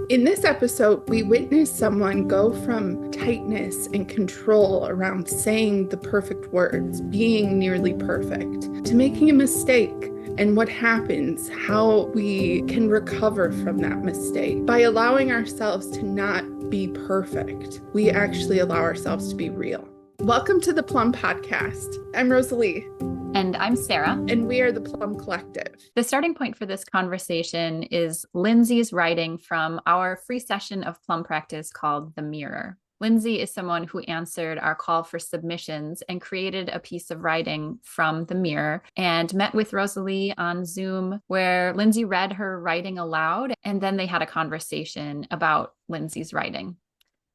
In this episode, we witness someone go from tightness and control around saying the perfect words, being nearly perfect, to making a mistake and what happens, how we can recover from that mistake. By allowing ourselves to not be perfect, we actually allow ourselves to be real. Welcome to the Plumb Podcast. I'm Rosalee. And I'm Sarah. And we are the Plumb Collective. The starting point for this conversation is Lindsay's writing from our free session of Plumb Practice called The Mirror. Lindsay is someone who answered our call for submissions and created a piece of writing from The Mirror and met with Rosalee on Zoom, where Lindsay read her writing aloud, and then they had a conversation about Lindsay's writing.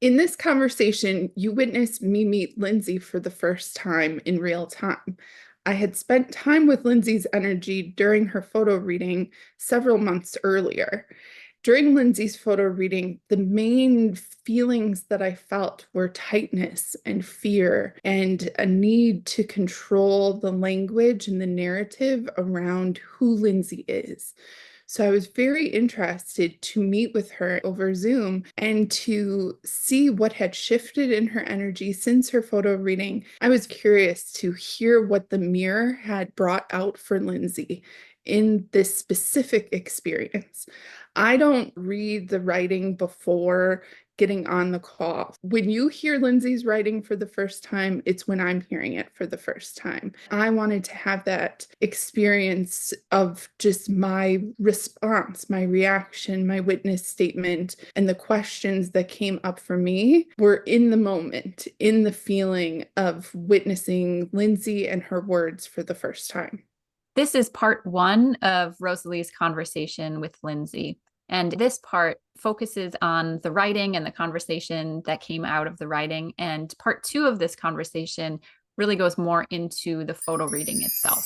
In this conversation, you witnessed me meet Lindsay for the first time in real time. I had spent time with Lindsay's energy during her photo reading several months earlier. During Lindsay's photo reading, the main feelings that I felt were tightness and fear and a need to control the language and the narrative around who Lindsay is. So I was very interested to meet with her over Zoom and to see what had shifted in her energy since her photo reading. I was curious to hear what the mirror had brought out for Lindsay in this specific experience. I don't read the writing before getting on the call. When you hear Lindsay's writing for the first time, it's when I'm hearing it for the first time. I wanted to have that experience of just my response, my reaction, my witness statement, and the questions that came up for me were in the moment, in the feeling of witnessing Lindsay and her words for the first time. This is part one of Rosalee's conversation with Lindsay. And this part focuses on the writing and the conversation that came out of the writing. And part two of this conversation really goes more into the photo reading itself.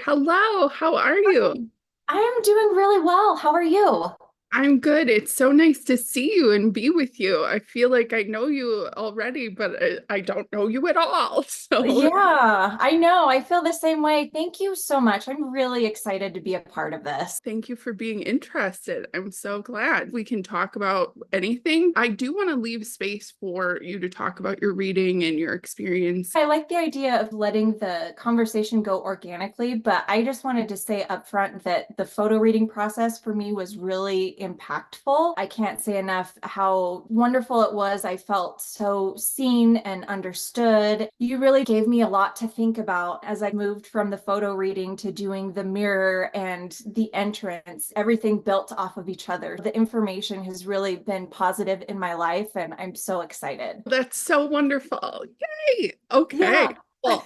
Hello, how are you? I am doing really well. How are you? I'm good. It's so nice to see you and be with you. I feel like I know you already, but I don't know you at all. So Yeah, I know. I feel the same way. Thank you so much. I'm really excited to be a part of this. thank you for being interested. I'm so glad we can talk about anything. I do want to leave space for you to talk about your reading and your experience. I like the idea of letting the conversation go organically, but I just wanted to say up front that the photo reading process for me was really impactful. I can't say enough how wonderful it was. I felt so seen and understood. You really gave me a lot to think about as I moved from the photo reading to doing the mirror and the entrance. Everything built off of each other. The information has really been positive in my life, and I'm so excited. That's so wonderful. Yay. Okay. Yeah. Well,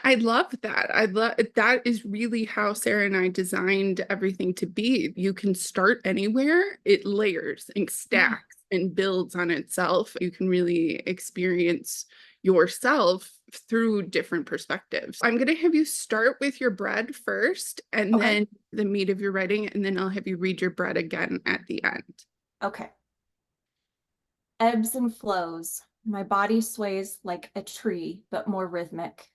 I love that. I love that is really how Sarah and I designed everything to be. You can start anywhere, it layers and stacks and builds on itself. You can really experience yourself through different perspectives. I'm going to have you start with your bread first and then the meat of your writing, and then I'll have you read your bread again at the end. Okay. Ebbs and flows. My body sways like a tree, but more rhythmic.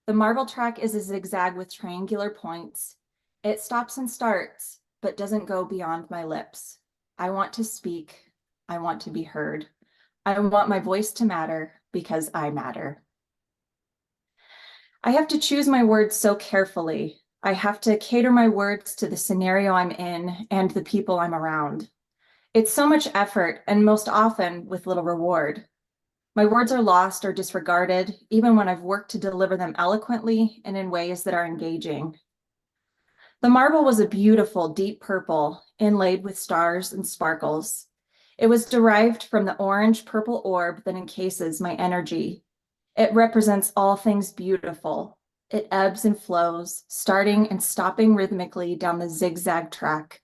The marble track is a zigzag with triangular points. It stops and starts, but doesn't go beyond my lips. I want to speak. I want to be heard. I want my voice to matter because I matter. I have to choose my words so carefully. I have to cater my words to the scenario I'm in and the people I'm around. It's so much effort, and most often with little reward. My words are lost or disregarded, even when I've worked to deliver them eloquently and in ways that are engaging. The marble was a beautiful deep purple, inlaid with stars and sparkles. It was derived from the orange-purple orb that encases my energy. It represents all things beautiful. It ebbs and flows, starting and stopping rhythmically down the zigzag track.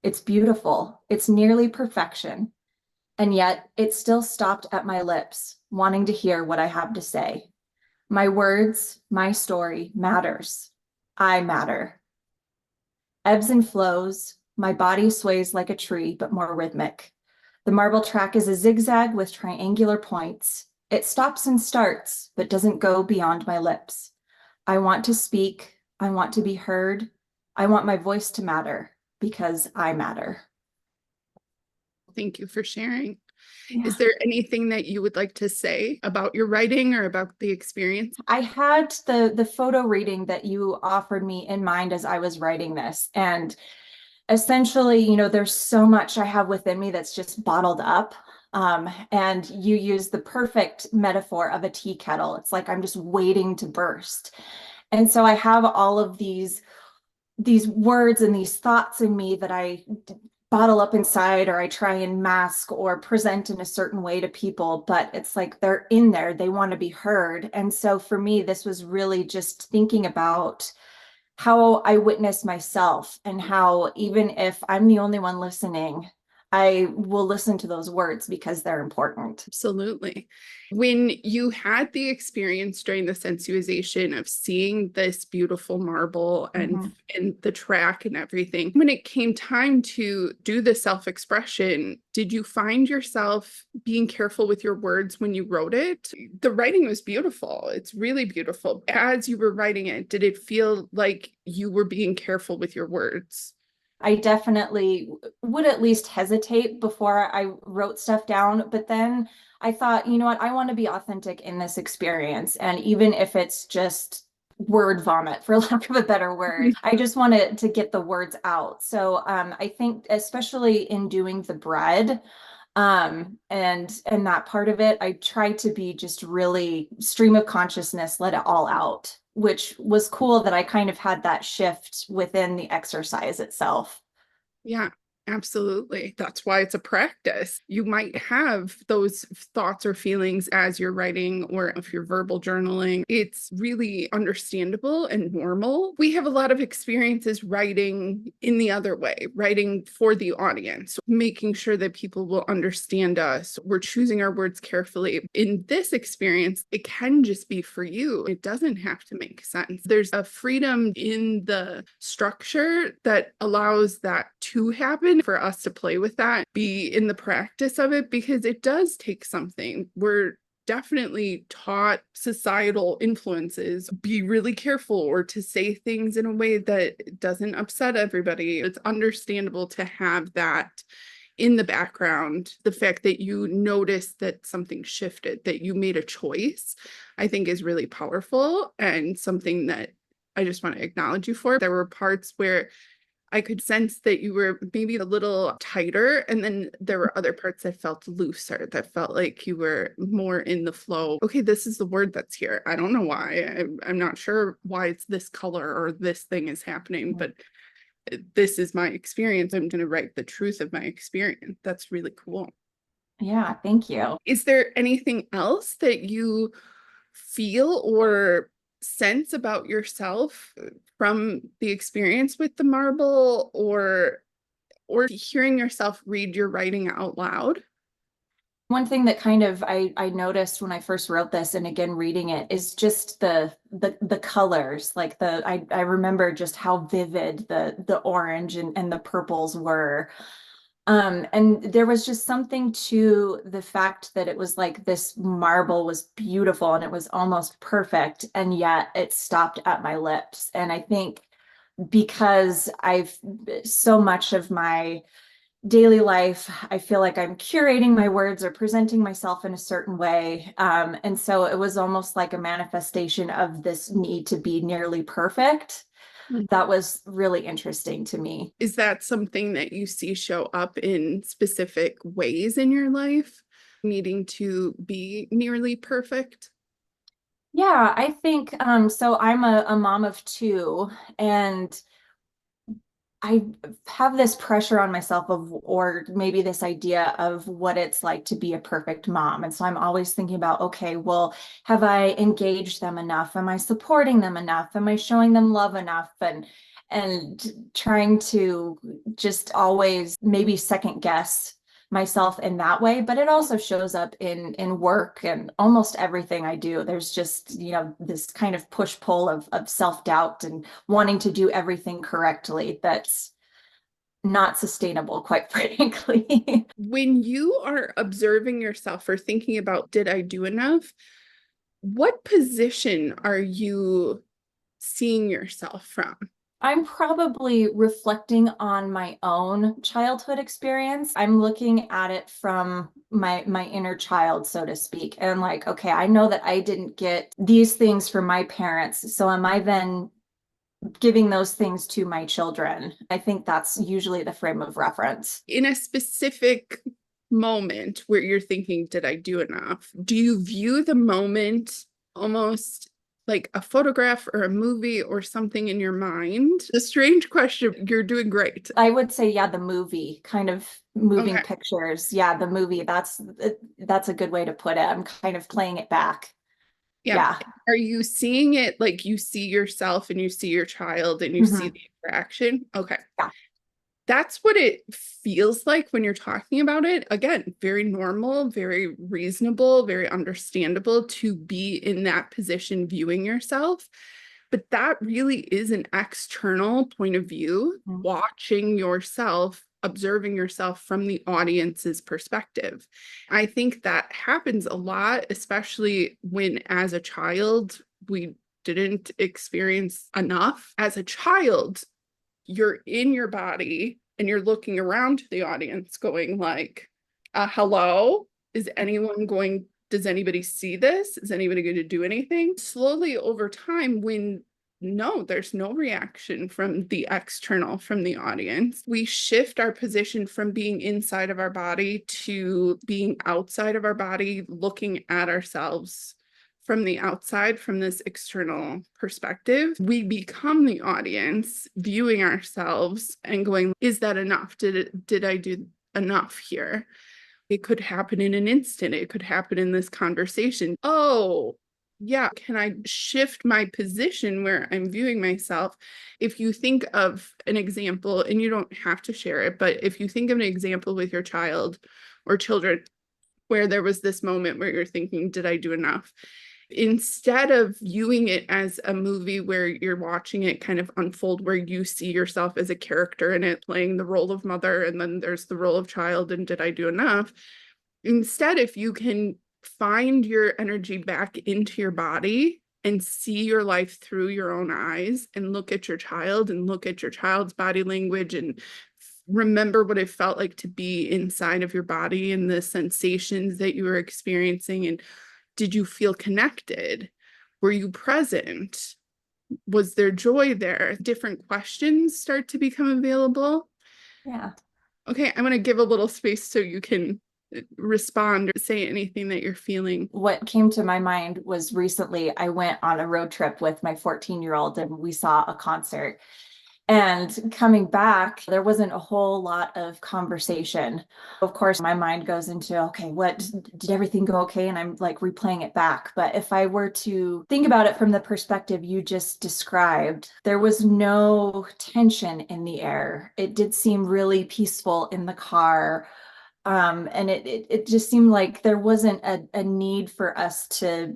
It's beautiful. It's nearly perfection. And yet it still stopped at my lips, wanting to hear what I have to say. My words, my story matters. I matter. Ebbs and flows. My body sways like a tree, but more rhythmic. The marble track is a zigzag with triangular points. It stops and starts, but doesn't go beyond my lips. I want to speak. I want to be heard. I want my voice to matter because I matter. Thank you for sharing. Yeah. Is there anything that you would like to say about your writing or about the experience? I had the photo reading that you offered me in mind as I was writing this. And essentially, there's so much I have within me that's just bottled up. And you use the perfect metaphor of a tea kettle. It's like I'm just waiting to burst. And so I have all of these words and these thoughts in me that I bottle up inside, or I try and mask or present in a certain way to people, but it's like they're in there, they want to be heard. And so for me, this was really just thinking about how I witness myself, and how even if I'm the only one listening, I will listen to those words because they're important. Absolutely. When you had the experience during the sensuization of seeing this beautiful marble and the track and everything, when it came time to do the self-expression, did you find yourself being careful with your words when you wrote it? The writing was beautiful. It's really beautiful. As you were writing it, did it feel like you were being careful with your words? I definitely would at least hesitate before I wrote stuff down. But then I thought, you know what, I want to be authentic in this experience. And even if it's just word vomit, for lack of a better word, I just wanted to get the words out. So I think especially in doing the bread, and that part of it, I tried to be just really stream of consciousness, let it all out, which was cool that I kind of had that shift within the exercise itself. Yeah, absolutely. That's why it's a practice. You might have those thoughts or feelings as you're writing, or if you're verbal journaling. It's really understandable and normal. We have a lot of experiences writing in the other way, writing for the audience, making sure that people will understand us. We're choosing our words carefully. In this experience, it can just be for you. It doesn't have to make sense. There's a freedom in the structure that allows that to happen, for us to play with that, be in the practice of it, because it does take something. We're definitely taught societal influences, be really careful, or to say things in a way that doesn't upset everybody. It's understandable to have that in the background. The fact that you noticed that something shifted, that you made a choice, I think is really powerful, and something that I just want to acknowledge you for. There were parts where I could sense that you were maybe a little tighter, and then there were other parts that felt looser, that felt like you were more in the flow. Okay, this is the word that's here. I don't know why. I'm not sure why it's this color or this thing is happening, but this is my experience. I'm going to write the truth of my experience. That's really cool. Yeah, thank you. Is there anything else that you feel or sense about yourself from the experience with the marble, or hearing yourself read your writing out loud? One thing that kind of I noticed when I first wrote this, and again reading it, is just the colors. Like I remember just how vivid the orange and the purples were. And there was just something to the fact that it was like this marble was beautiful and it was almost perfect, and yet it stopped at my lips. And I think because I've so much of my daily life, I feel like I'm curating my words or presenting myself in a certain way. And so it was almost like a manifestation of this need to be nearly perfect. That was really interesting to me. Is that something that you see show up in specific ways in your life, needing to be nearly perfect? Yeah, I think so I'm a mom of two, and I have this pressure on myself of, or maybe this idea of what it's like to be a perfect mom. And so I'm always thinking about, okay, well, have I engaged them enough? Am I supporting them enough? Am I showing them love enough? And trying to just always maybe second guess myself in that way. But it also shows up in work and almost everything I do. There's just, this kind of push-pull of self-doubt and wanting to do everything correctly that's not sustainable, quite frankly. When you are observing yourself or thinking about, did I do enough? What position are you seeing yourself from? I'm probably reflecting on my own childhood experience. I'm looking at it from my inner child, so to speak. And like, okay, I know that I didn't get these things from my parents. So am I then giving those things to my children? I think that's usually the frame of reference. In a specific moment where you're thinking, did I do enough? Do you view the moment almost like a photograph or a movie or something in your mind? A strange question. You're doing great. I would say, yeah, the movie, kind of moving Okay. pictures. Yeah, the movie. That's a good way to put it. I'm kind of playing it back. Yeah. Yeah. Are you seeing it like you see yourself and you see your child and you see Mhm. the interaction? Okay. Yeah. That's what it feels like when you're talking about it. Again, very normal, very reasonable, very understandable to be in that position viewing yourself. But that really is an external point of view, Mhm. watching yourself, observing yourself from the audience's perspective. I think that happens a lot, especially when, as a child, we didn't experience enough. As a child, you're in your body and you're looking around to the audience going like, hello, is anyone going, does anybody see this? Is anybody going to do anything? Slowly over time, when no, there's no reaction from the external, from the audience, we shift our position from being inside of our body to being outside of our body, looking at ourselves from the outside, from this external perspective. We become the audience viewing ourselves and going, is that enough? Did I do enough here? It could happen in an instant. It could happen in this conversation. Oh, yeah. Can I shift my position where I'm viewing myself? If you think of an example, and you don't have to share it, but if you think of an example with your child or children where there was this moment where you're thinking, did I do enough? Instead of viewing it as a movie where you're watching it kind of unfold, where you see yourself as a character in it, playing the role of mother, and then there's the role of child, and did I do enough? Instead, if you can find your energy back into your body and see your life through your own eyes and look at your child and look at your child's body language and remember what it felt like to be inside of your body and the sensations that you were experiencing, and did you feel connected? Were you present? Was there joy there? Different questions start to become available. Yeah. Okay, I'm going to give a little space so you can respond or say anything that you're feeling. What came to my mind was recently I went on a road trip with my 14-year-old and we saw a concert. And coming back, there wasn't a whole lot of conversation. Of course, my mind goes into, okay, what did everything go okay? And I'm like replaying it back. But if I were to think about it from the perspective you just described, there was no tension in the air. It did seem really peaceful in the car. And it just seemed like there wasn't a need for us to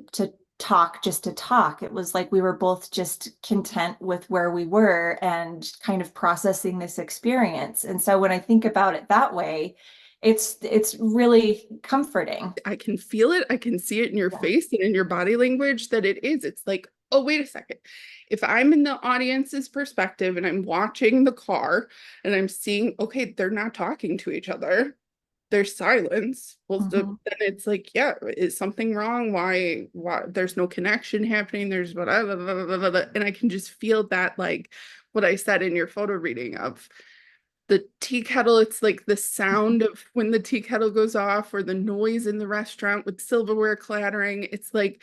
talk just to talk. It was like we were both just content with where we were and kind of processing this experience. And so when I think about it that way, it's really comforting. I can feel it. I can see it in your Yeah. face and in your body language that it is. It's like, oh, wait a second. If I'm in the audience's perspective and I'm watching the car and I'm seeing, okay, they're not talking to each other, there's silence. Well, Mhm. then it's like, yeah, is something wrong? Why there's no connection happening? There's whatever, blah, blah, blah, blah, blah. And I can just feel that, like what I said in your photo reading of the tea kettle. It's like the sound of when the tea kettle goes off, or the noise in the restaurant with silverware clattering. It's like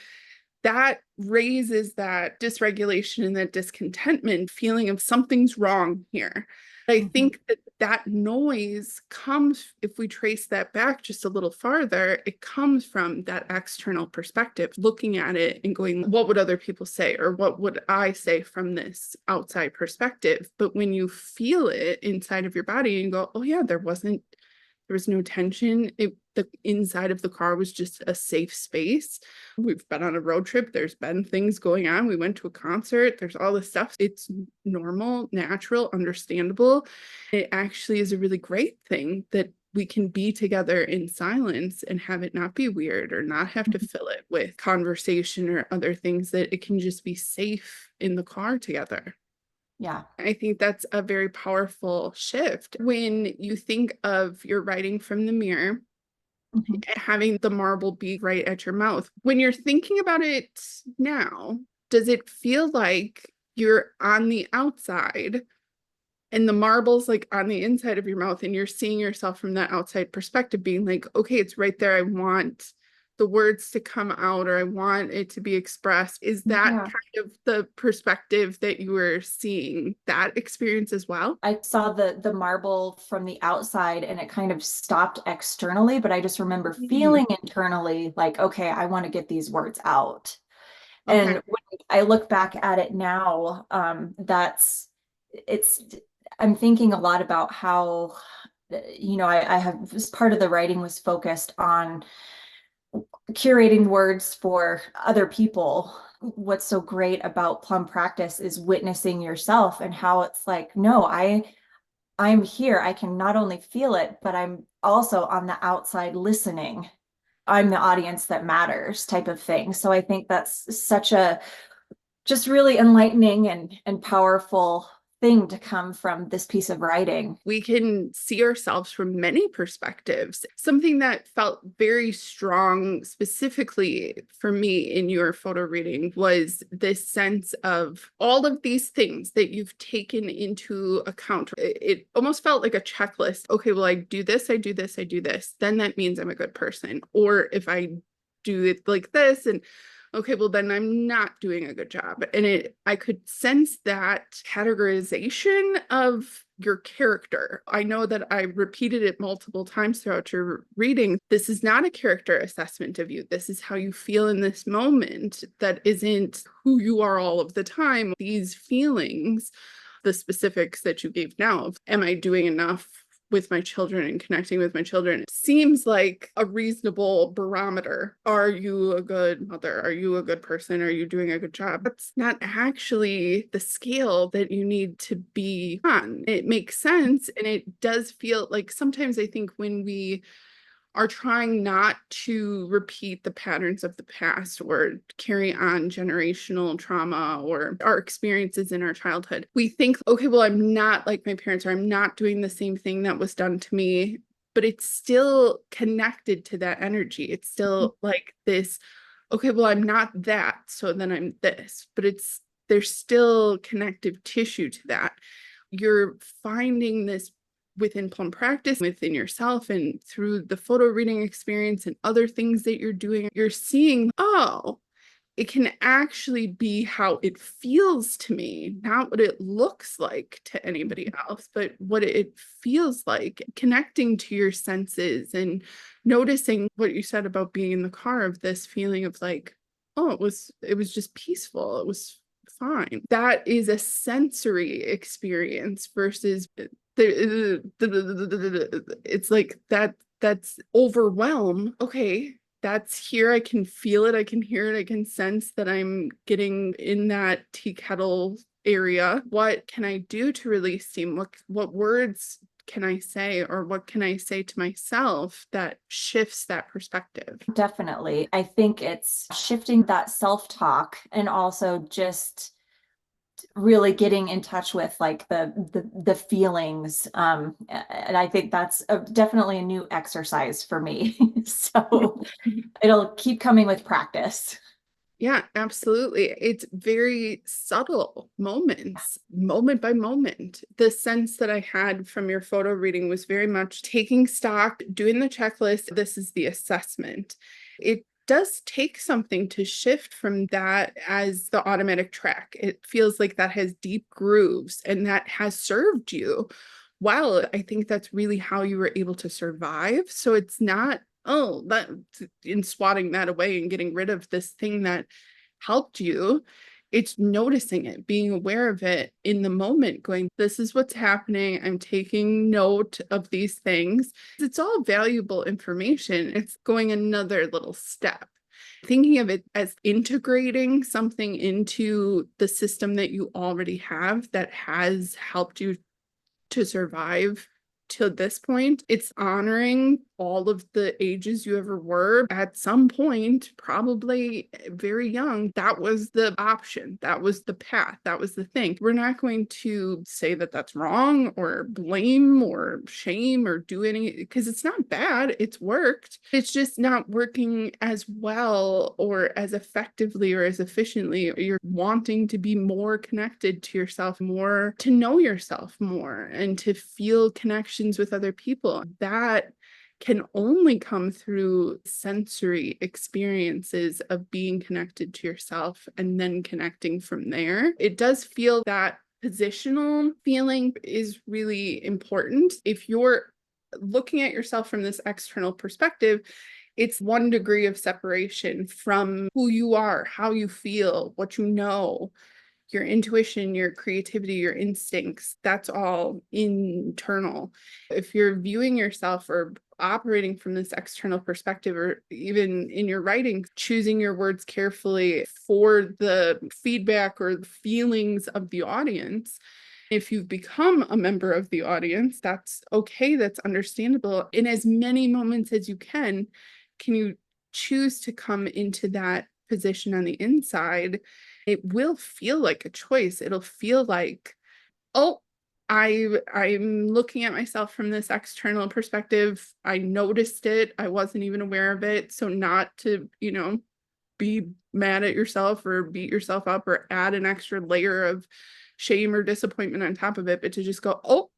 that raises that dysregulation and that discontentment feeling of something's wrong here. I Mhm. think that that noise comes, if we trace that back just a little farther, it comes from that external perspective, looking at it and going, what would other people say? Or what would I say from this outside perspective? But when you feel it inside of your body and go, oh yeah, there was no tension. The inside of the car was just a safe space. We've been on a road trip. There's been things going on. We went to a concert. There's all this stuff. It's normal, natural, understandable. It actually is a really great thing that we can be together in silence and have it not be weird or not have to fill it with conversation or other things, that it can just be safe in the car together. Yeah. I think that's a very powerful shift. When you think of your writing from the mirror, Mhm. having the marble be right at your mouth, when you're thinking about it now, does it feel like you're on the outside and the marble's like on the inside of your mouth and you're seeing yourself from that outside perspective, being like, okay, it's right there. I want the words to come out, or I want it to be expressed. Is that Yeah. kind of the perspective that you were seeing that experience as well? I saw the marble from the outside and it kind of stopped externally, but I just remember Mhm. feeling internally like, okay, I want to get these words out. And Okay. when I look back at it now, it's, I'm thinking a lot about how, I have, this part of the writing was focused on curating words for other people. What's so great about Plum Practice is witnessing yourself and how it's like, no, I'm here. I can not only feel it, but I'm also on the outside listening. I'm the audience that matters type of thing. So I think that's such a just really enlightening and powerful thing to come from this piece of writing. We can see ourselves from many perspectives. Something that felt very strong, specifically for me in your photo reading, was this sense of all of these things that you've taken into account. It almost felt like a checklist. Okay, well, I do this, I do this, I do this. Then that means I'm a good person. Or if I do it like this, and okay, well, then I'm not doing a good job. And I could sense that categorization of your character. I know that I repeated it multiple times throughout your reading. This is not a character assessment of you. This is how you feel in this moment. That isn't who you are all of the time. These feelings, the specifics that you gave now of, am I doing enough with my children and connecting with my children, it seems like a reasonable barometer. Are you a good mother? Are you a good person? Are you doing a good job? That's not actually the scale that you need to be on. It makes sense. And it does feel like sometimes I think when we are trying not to repeat the patterns of the past or carry on generational trauma or our experiences in our childhood. We think, okay, well, I'm not like my parents, or I'm not doing the same thing that was done to me, but it's still connected to that energy. It's still like this, okay, well, I'm not that, so then I'm this, but there's still connective tissue to that. You're finding this within Plum Practice, within yourself, and through the photo reading experience and other things that you're doing, you're seeing, oh, it can actually be how it feels to me, not what it looks like to anybody else, but what it feels like, connecting to your senses and noticing what you said about being in the car, of this feeling of like, oh, it was just peaceful. It was fine. That is a sensory experience versus it's like that's overwhelm. Okay, that's here. I can feel it. I can hear it. I can sense that I'm getting in that tea kettle area. What can I do to release steam? What words can I say, or what can I say to myself that shifts that perspective? Definitely. I think it's shifting that self-talk and also just really getting in touch with like the feelings. And I think that's definitely a new exercise for me. So it'll keep coming with practice. Yeah, absolutely. It's very subtle moments, moment by moment. The sense that I had from your photo reading was very much taking stock, doing the checklist. This is the assessment. It does take something to shift from that as the automatic track. It feels like that has deep grooves and that has served you well. I think that's really how you were able to survive. So it's not, oh, that in swatting that away and getting rid of this thing that helped you. It's noticing it, being aware of it in the moment, going, this is what's happening. I'm taking note of these things. It's all valuable information. It's going another little step. Thinking of it as integrating something into the system that you already have that has helped you to survive to this point, it's honoring all of the ages you ever were. At some point, probably very young, that was the option. That was the path. That was the thing. We're not going to say that that's wrong or blame or shame or do any, because it's not bad. It's worked. It's just not working as well or as effectively or as efficiently. You're wanting to be more connected to yourself, more to know yourself more, and to feel connections with other people. That can only come through sensory experiences of being connected to yourself and then connecting from there. It does feel that positional feeling is really important. If you're looking at yourself from this external perspective, it's 1 degree of separation from who you are, how you feel, what you know, your intuition, your creativity, your instincts. That's all internal. If you're viewing yourself or operating from this external perspective, or even in your writing, choosing your words carefully for the feedback or the feelings of the audience. If you've become a member of the audience, that's okay, that's understandable. In as many moments as you can you choose to come into that position on the inside? It will feel like a choice. It'll feel like, oh, I'm looking at myself from this external perspective. I noticed it. I wasn't even aware of it. So not to, be mad at yourself or beat yourself up or add an extra layer of shame or disappointment on top of it, but to just go, oh,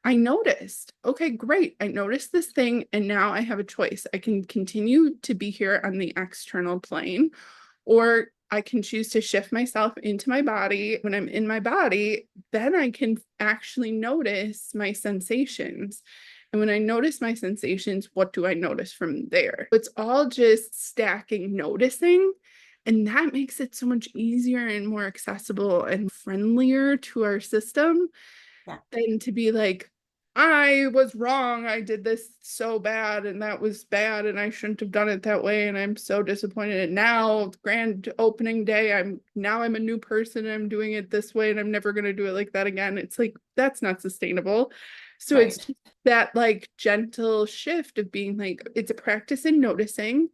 I noticed. Okay, great. I noticed this thing, and now I have a choice. I can continue to be here on the external plane, or I can choose to shift myself into my body. When I'm in my body, then I can actually notice my sensations. And when I notice my sensations, what do I notice from there? It's all just stacking noticing. And that makes it so much easier and more accessible and friendlier to our system than to be like, I was wrong. I did this so bad and that was bad and I shouldn't have done it that way. And I'm so disappointed. And now, grand opening day, I'm a new person and I'm doing it this way and I'm never going to do it like that again. It's like, that's not sustainable. So Right. it's that like gentle shift of being like, it's a practice in noticing.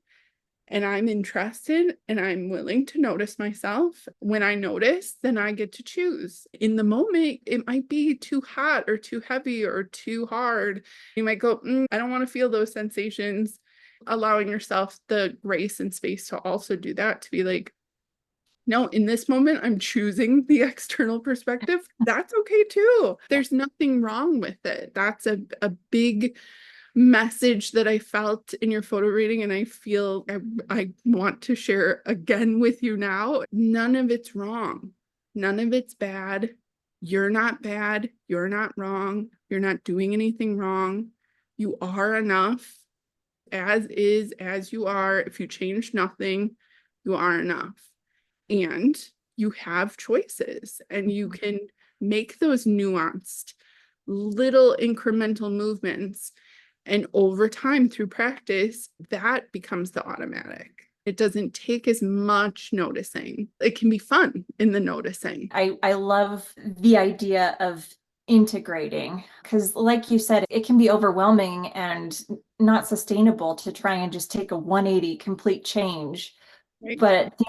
And I'm interested and I'm willing to notice myself. When I notice, then I get to choose. In the moment, it might be too hot or too heavy or too hard. You might go, I don't want to feel those sensations. Allowing yourself the grace and space to also do that, to be like, no, in this moment, I'm choosing the external perspective. That's okay too. There's nothing wrong with it. That's a big message that I felt in your photo reading, and I feel I want to share again with you now. None of it's wrong. None of it's bad. You're not bad. You're not wrong. You're not doing anything wrong. You are enough as is, as you are. If you change nothing, you are enough. And you have choices, and you can make those nuanced little incremental movements. And over time, through practice, that becomes the automatic. It doesn't take as much noticing. It can be fun in the noticing. I love the idea of integrating, because like you said, it can be overwhelming and not sustainable to try and just take a 180 complete change. Right. But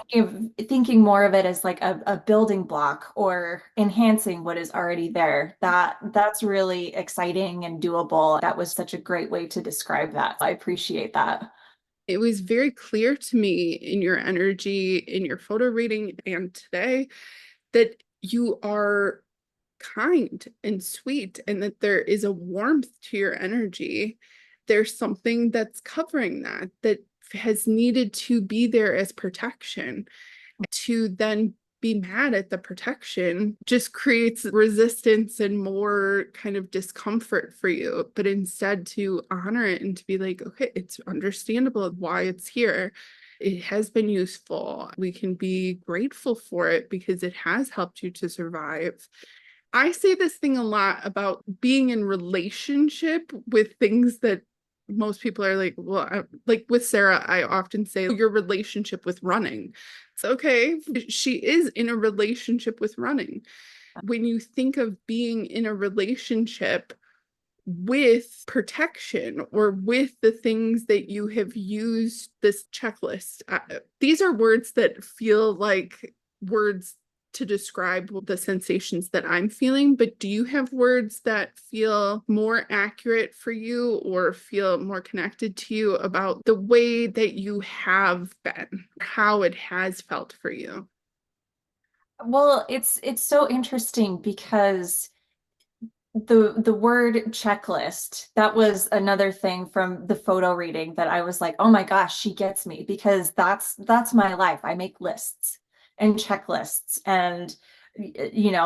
thinking more of it as like a building block or enhancing what is already there, that's really exciting and doable. That was such a great way to describe that. I appreciate that. It was very clear to me in your energy, in your photo reading, and today, that you are kind and sweet, and that there is a warmth to your energy. There's something that's covering that has needed to be there as protection. To then be mad at the protection just creates resistance and more kind of discomfort for you. But instead, to honor it and to be like, okay, it's understandable why it's here. It has been useful. We can be grateful for it because it has helped you to survive. I say this thing a lot about being in relationship with things that most people are like, well, like with Sarah, I often say your relationship with running. It's okay. She is in a relationship with running. When you think of being in a relationship, with protection or with the things that you have used this checklist. These are words that feel like words to describe the sensations that I'm feeling, but do you have words that feel more accurate for you or feel more connected to you about the way that you have been, how it has felt for you? Well, it's so interesting because the word checklist, that was another thing from the photo reading that I was like, oh my gosh, she gets me, because that's my life. I make lists and checklists, and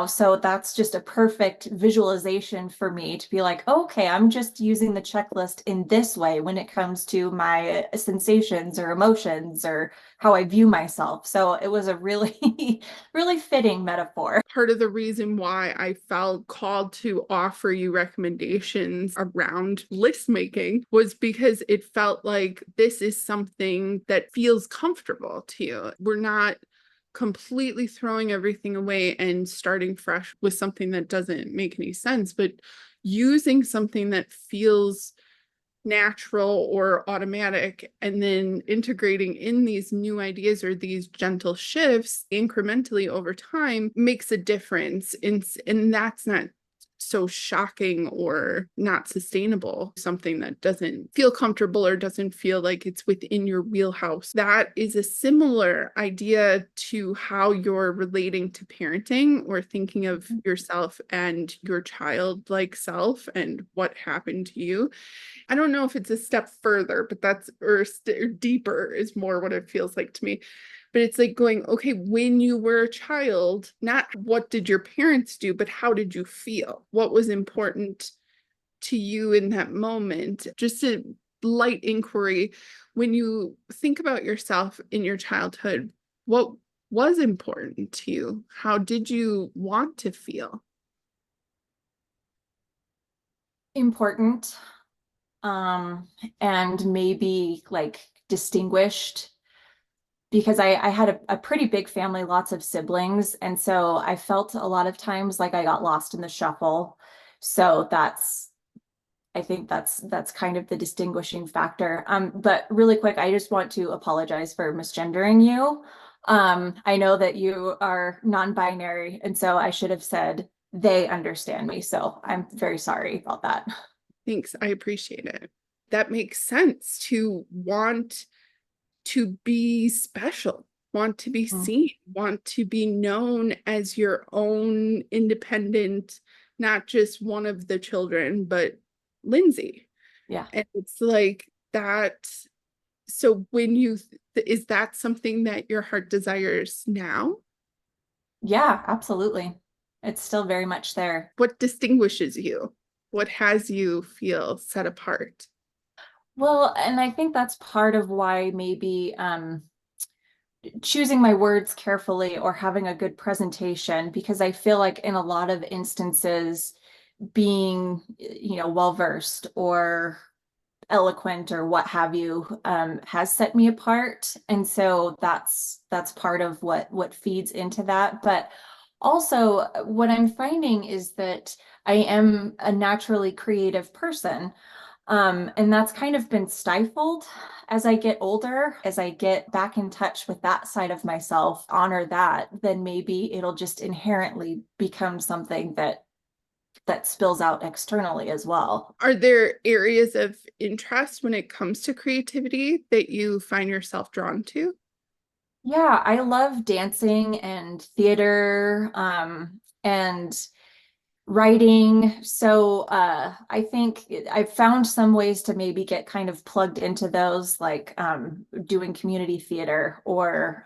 so that's just a perfect visualization for me to be like, okay, I'm just using the checklist in this way when it comes to my sensations or emotions or how I view myself. So it was a really really fitting metaphor. Part of the reason why I felt called to offer you recommendations around list making was because it felt like this is something that feels comfortable to you. We're not completely throwing everything away and starting fresh with something that doesn't make any sense, but using something that feels natural or automatic and then integrating in these new ideas or these gentle shifts incrementally over time makes a difference. And that's not so shocking or not sustainable, something that doesn't feel comfortable or doesn't feel like it's within your wheelhouse. That is a similar idea to how you're relating to parenting or thinking of yourself and your childlike self and what happened to you. I don't know if it's a step further, but or deeper is more what it feels like to me. But it's like going, okay, when you were a child, not what did your parents do, but how did you feel? What was important to you in that moment? Just a light inquiry. When you think about yourself in your childhood, what was important to you? How did you want to feel? Important, and maybe like distinguished, because I had a pretty big family, lots of siblings. And so I felt a lot of times like I got lost in the shuffle. So I think that's kind of the distinguishing factor. But really quick, I just want to apologize for misgendering you. I know that you are non-binary, and so I should have said they understand me. So I'm very sorry about that. Thanks. I appreciate it. That makes sense to want to be special, want to be Mm. seen, want to be known as your own independent, not just one of the children, but Lindsay. Yeah. And it's like that. So is that something that your heart desires now? Yeah, absolutely. It's still very much there. What distinguishes you? What has you feel set apart? Well, and I think that's part of why maybe choosing my words carefully or having a good presentation, because I feel like in a lot of instances, being, well versed or eloquent or what have you, has set me apart. And so that's part of what feeds into that. But also what I'm finding is that I am a naturally creative person. And that's kind of been stifled as I get older. As I get back in touch with that side of myself, honor that, then maybe it'll just inherently become something that spills out externally as well. Are there areas of interest when it comes to creativity that you find yourself drawn to? Yeah, I love dancing and theater, and writing. So I think I've found some ways to maybe get kind of plugged into those, like doing community theater or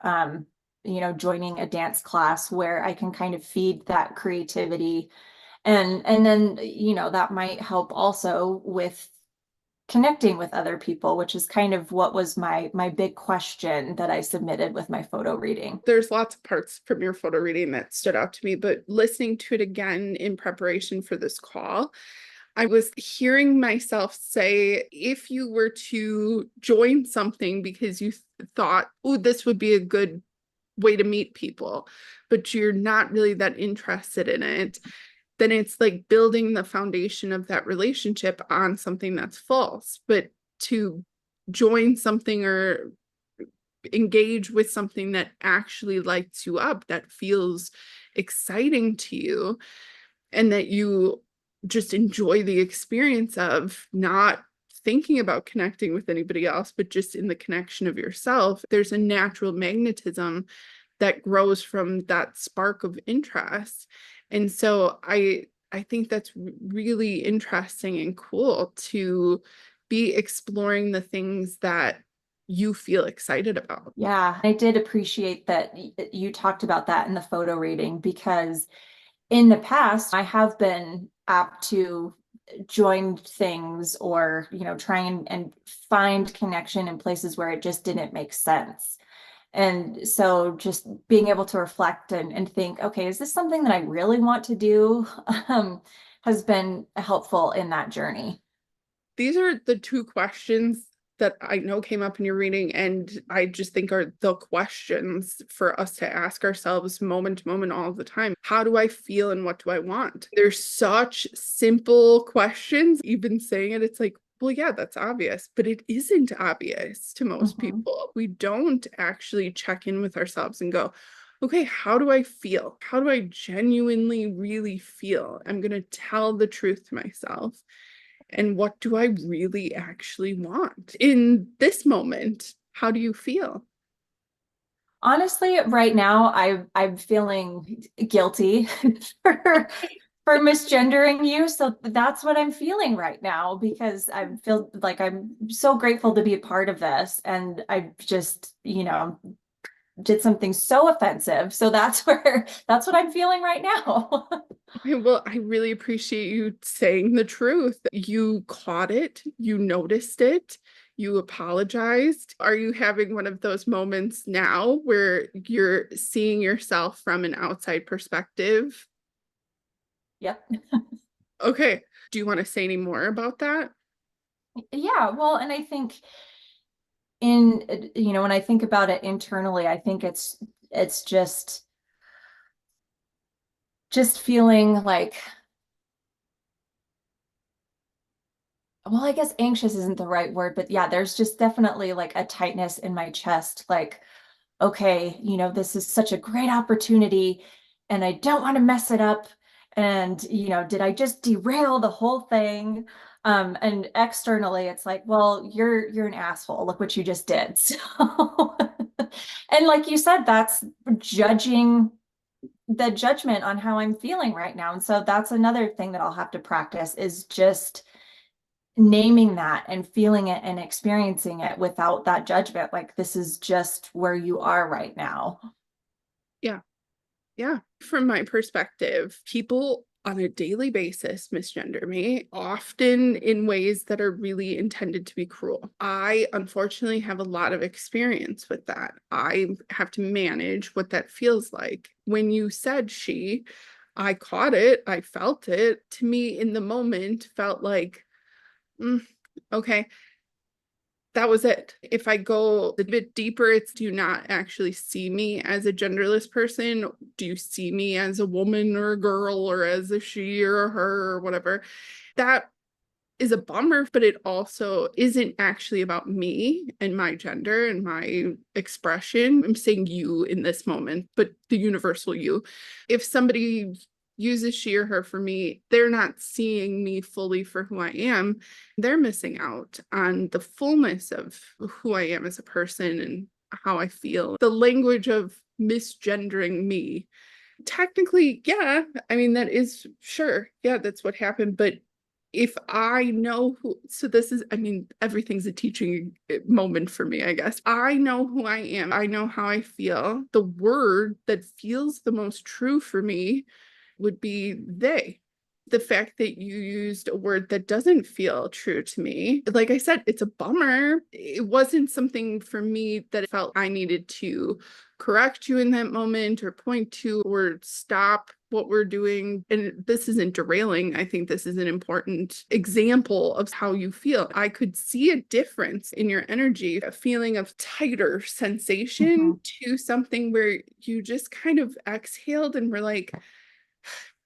joining a dance class where I can kind of feed that creativity. And then that might help also with connecting with other people, which is kind of what was my big question that I submitted with my photo reading. There's lots of parts from your photo reading that stood out to me, but listening to it again in preparation for this call, I was hearing myself say, if you were to join something because you thought, oh, this would be a good way to meet people, but you're not really that interested in it, then it's like building the foundation of that relationship on something that's false. But to join something or engage with something that actually lights you up, that feels exciting to you, and that you just enjoy the experience of, not thinking about connecting with anybody else, but just in the connection of yourself, there's a natural magnetism that grows from that spark of interest. And so I think that's really interesting and cool to be exploring the things that you feel excited about. Yeah, I did appreciate that you talked about that in the photo reading, because in the past, I have been apt to join things or, try and find connection in places where it just didn't make sense. And so just being able to reflect and think, okay, is this something that I really want to do? Has been helpful in that journey. These are the two questions that I know came up in your reading, and I just think are the questions for us to ask ourselves moment to moment all the time. How do I feel and what do I want? They're such simple questions. Even saying it, it's like, well, yeah, that's obvious, but it isn't obvious to most people. We don't actually check in with ourselves and go, okay, how do I feel? How do I genuinely really feel? I'm going to tell the truth to myself. And what do I really actually want in this moment? How do you feel? Honestly, right now I'm feeling guilty for misgendering you. So that's what I'm feeling right now, because I feel like I'm so grateful to be a part of this. And I just, did something so offensive. So that's what I'm feeling right now. Okay, well, I really appreciate you saying the truth. You caught it, you noticed it, you apologized. Are you having one of those moments now where you're seeing yourself from an outside perspective? Yep. Okay. Do you want to say any more about that? Yeah. Well, and I think when I think about it internally, I think it's just feeling like, well, I guess anxious isn't the right word, but yeah, there's just definitely like a tightness in my chest, like, okay, this is such a great opportunity and I don't want to mess it up. And, did I just derail the whole thing? And externally, it's like, well, you're an asshole. Look what you just did. So, and like you said, that's judging the judgment on how I'm feeling right now. And so that's another thing that I'll have to practice, is just naming that and feeling it and experiencing it without that judgment. Like, this is just where you are right now. Yeah. Yeah. From my perspective, people on a daily basis misgender me, often in ways that are really intended to be cruel. I unfortunately have a lot of experience with that. I have to manage what that feels like. When you said she, I caught it, I felt it. To me, in the moment, felt like, okay, that was it. If I go a bit deeper, it's, do you not actually see me as a genderless person? Do you see me as a woman or a girl or as a she or a her or whatever? That is a bummer, but it also isn't actually about me and my gender and my expression. I'm saying you in this moment, but the universal you. If somebody uses she or her for me, they're not seeing me fully for who I am. They're missing out on the fullness of who I am as a person and how I feel. The language of misgendering me. Technically, yeah, I mean, that is sure. Yeah, that's what happened. But if I know who, so this is, I mean, everything's a teaching moment for me, I guess. I know who I am. I know how I feel. The word that feels the most true for me would be they. The fact that you used a word that doesn't feel true to me, like I said, it's a bummer. It wasn't something for me that felt I needed to correct you in that moment or point to or stop what we're doing. And this isn't derailing. I think this is an important example of how you feel. I could see a difference in your energy, a feeling of tighter sensation to something where you just kind of exhaled and were like,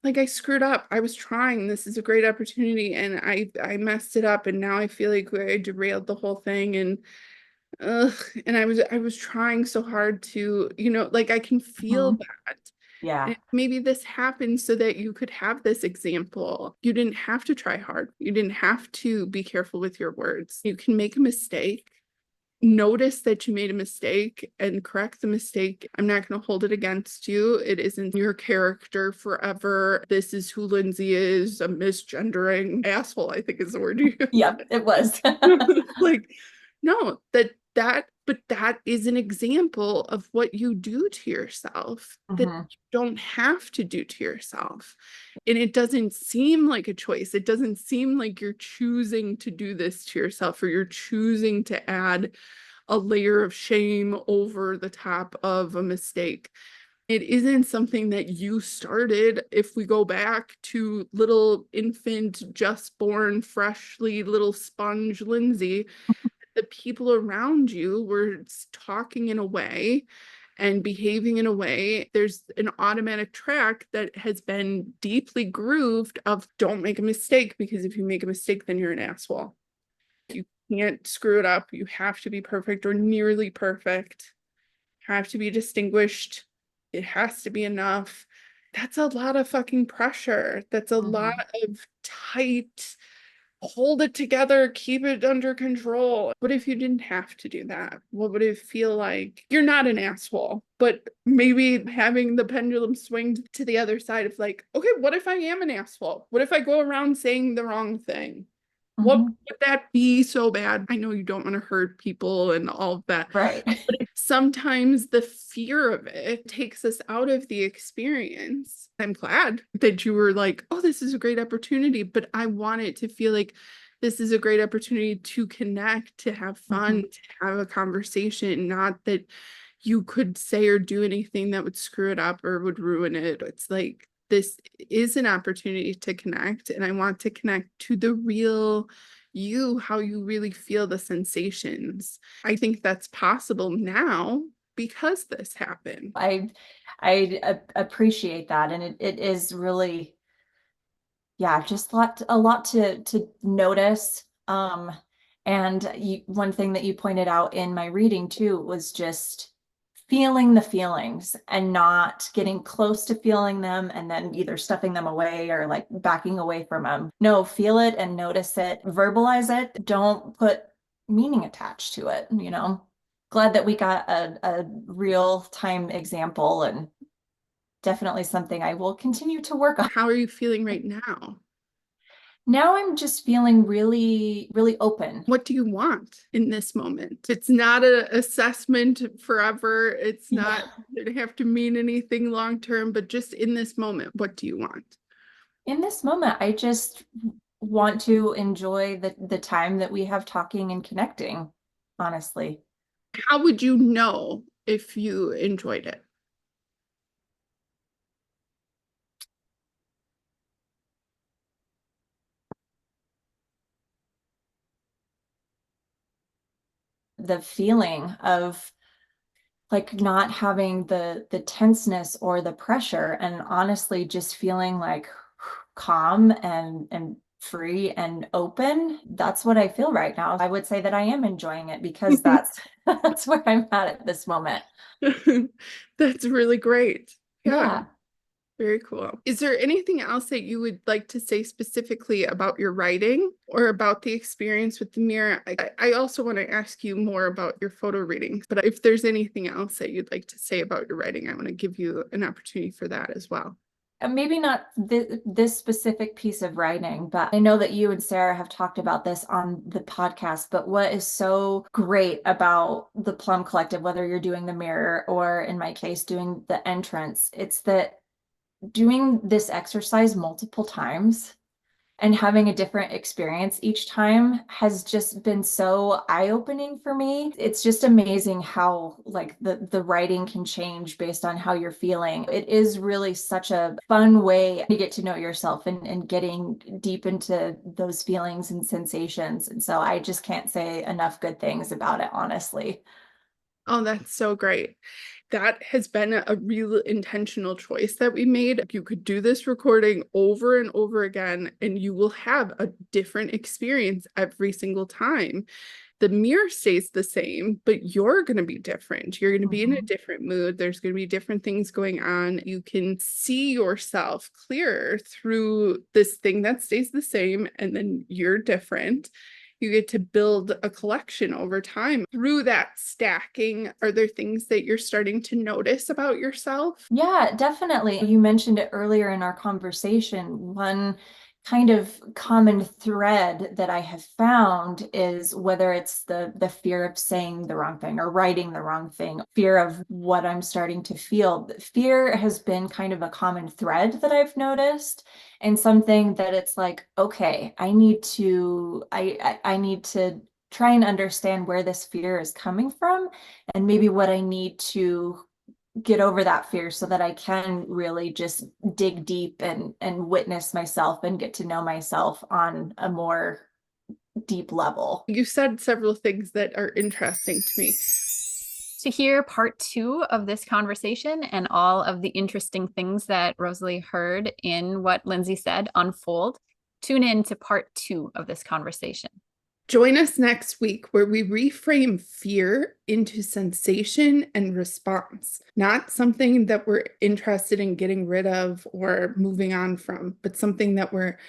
like I screwed up. I was trying. This is a great opportunity and I messed it up and now I feel like I derailed the whole thing and ugh, and I was trying so hard to, like I can feel Mhm. that. Yeah. And maybe this happened so that you could have this example. You didn't have to try hard. You didn't have to be careful with your words. You can make a mistake, notice that you made a mistake and correct the mistake. I'm not going to hold it against you. It isn't your character forever. This is who Lindsay is, a misgendering asshole, I think is the word you Yep, it was. like, no, but that is an example of what you do to yourself that Mhm. you don't have to do to yourself. And it doesn't seem like a choice. It doesn't seem like you're choosing to do this to yourself or you're choosing to add a layer of shame over the top of a mistake. It isn't something that you started. If we go back to little infant, just born, freshly little sponge Lindsay, the people around you were talking in a way and behaving in a way. There's an automatic track that has been deeply grooved of don't make a mistake, because if you make a mistake, then you're an asshole. You can't screw it up. You have to be perfect or nearly perfect, have to be distinguished. It has to be enough. That's a lot of fucking pressure. That's a lot Mhm. of tight, hold it together, keep it under control. What if you didn't have to do that? What would it feel like? You're not an asshole, but maybe having the pendulum swing to the other side of like, okay, what if I am an asshole? What if I go around saying the wrong thing? What Mhm. would that be so bad? I know you don't want to hurt people and all of that, Right. but sometimes the fear of it takes us out of the experience. I'm glad that you were like, oh, this is a great opportunity, but I want it to feel like this is a great opportunity to connect, to have fun, Mhm. to have a conversation, not that you could say or do anything that would screw it up or would ruin it. It's like, this is an opportunity to connect, and I want to connect to the real you, how you really feel the sensations. I think that's possible now because this happened. I appreciate that, and it is really, yeah, just a lot to notice. And one thing that you pointed out in my reading too was just feeling the feelings and not getting close to feeling them and then either stuffing them away or like backing away from them. No, feel it and notice it, verbalize it. Don't put meaning attached to it, you know. Glad that we got a real time example, and definitely something I will continue to work on. How are you feeling right now? Now I'm just feeling really, really open. What do you want in this moment? It's not an assessment forever. It's not Yeah. going to have to mean anything long term, but just in this moment, what do you want? In this moment, I just want to enjoy the time that we have talking and connecting, honestly. How would you know if you enjoyed it? The feeling of like not having the tenseness or the pressure, and honestly just feeling like calm and free and open. That's what I feel right now. I would say that I am enjoying it because that's that's where I'm at this moment. That's really great. Yeah. Yeah. Very cool. Is there anything else that you would like to say specifically about your writing or about the experience with the mirror? I also want to ask you more about your photo readings, but if there's anything else that you'd like to say about your writing, I want to give you an opportunity for that as well. And maybe not this specific piece of writing, but I know that you and Sarah have talked about this on the podcast. But what is so great about the Plum Collective, whether you're doing the mirror or in my case, doing the entrance, it's that doing this exercise multiple times and having a different experience each time has just been so eye-opening for me. It's just amazing how like the writing can change based on how you're feeling. It is really such a fun way to get to know yourself and getting deep into those feelings and sensations. And so I just can't say enough good things about it, honestly. Oh, that's so great. that has been a real intentional choice that we made. You could do this recording over and over again, and you will have a different experience every single time. The mirror stays the same, but you're going to be different. You're going to be in a different mood. There's going to be different things going on. You can see yourself clearer through this thing that stays the same, and then you're different. You get to build a collection over time. Through that stacking, are there things that you're starting to notice about yourself? Yeah, definitely. You mentioned it earlier in our conversation. One kind of common thread that I have found is whether it's the fear of saying the wrong thing or writing the wrong thing, fear of what I'm starting to feel. Fear has been kind of a common thread that I've noticed, and something that it's like, okay, I need to try and understand where this fear is coming from, and maybe what I need to get over that fear so that I can really just dig deep and witness myself and get to know myself on a more deep level. You said several things that are interesting to me. To hear part 2 of this conversation and all of the interesting things that Rosalee heard in what Lindsay said unfold, tune in to part 2 of this conversation. Join us next week where we reframe fear into sensation and response, not something that we're interested in getting rid of or moving on from, but something that we're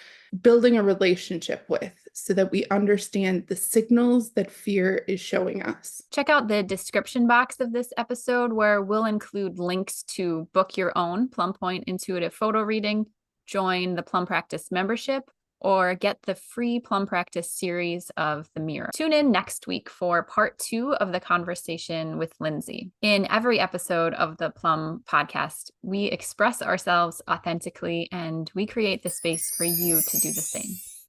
building a relationship with so that we understand the signals that fear is showing us. Check out the description box of this episode where we'll include links to book your own Plum Point intuitive photo reading, join the Plum Practice membership, or get the free Plum Practice series of The Mirror. Tune in next week for part 2 of the conversation with Lindsay. In every episode of the Plum podcast, we express ourselves authentically and we create the space for you to do the same.